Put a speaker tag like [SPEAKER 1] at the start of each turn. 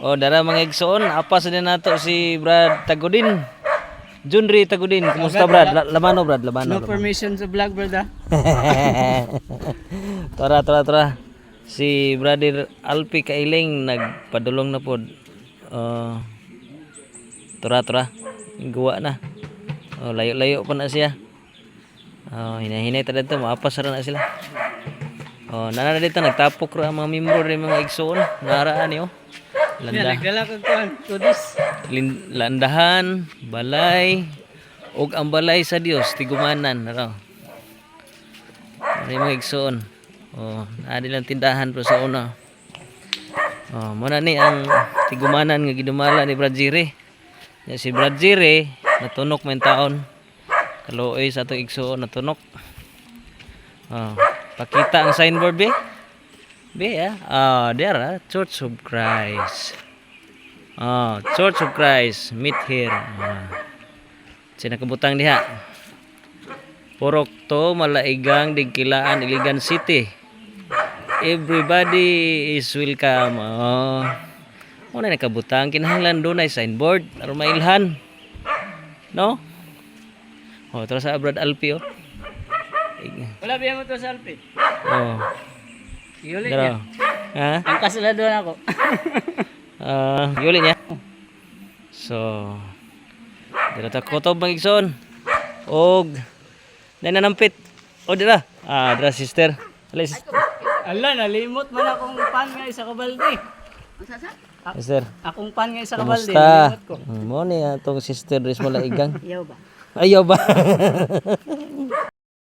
[SPEAKER 1] O dara mga igsoon, apas din nato si Brad Tagudin. Junri Tagudin, kumusta Brad? Lamano Brad, lamano.
[SPEAKER 2] No permission sa vlog, brother.
[SPEAKER 1] Tara. Si Brother Alpi Kailing nagpadulong na pod. Tora. Guwa na. Layo pa na siya. Hinahinay ta dito, maapas ra na sila. Nana dito nagtapok ra ang mga membro rin mga igsoon. Naraan niyo.
[SPEAKER 2] Nagdala ko kuan, tudis.
[SPEAKER 1] Landahan, balay, ug ang balay sa Dios tigumanan raw. Ari mga igsoon. Adi lang tindahan pero sa una. Muna ni ang tigumanan nga gidumala ni Brad Jire. Si Brad Jire natunok man taon. Kaluoy sa atong igsoon natunok. Pakita ang signboard be. There Church of Christ. Church of Christ, meet here. Sinakabutang diha. Purok to Malaigang Digkilaan, Iligan City. Everybody is welcome. Muna nakabutang kinahanglan doon ay signboard aron mailhan. No? Tara sa Brad Alpi
[SPEAKER 2] Wala biya mo to sa Alpi. Yuli
[SPEAKER 1] Dara.
[SPEAKER 2] niya. Ang kasulado na ako.
[SPEAKER 1] Yuli niya. So, dira ta kutob mga igsoon. Og nananampit. Dira. Dira sister. Alis.
[SPEAKER 2] Ala, nalimot man akong pan nga isa kabaldi.
[SPEAKER 1] Sister.
[SPEAKER 2] Akong pan nga isa kabaldi,
[SPEAKER 1] Kumusta?
[SPEAKER 2] nalimot ko.
[SPEAKER 1] Mo ni atong sister Dres Malaigang.
[SPEAKER 2] Yaw ba?
[SPEAKER 1] Ayaw ba?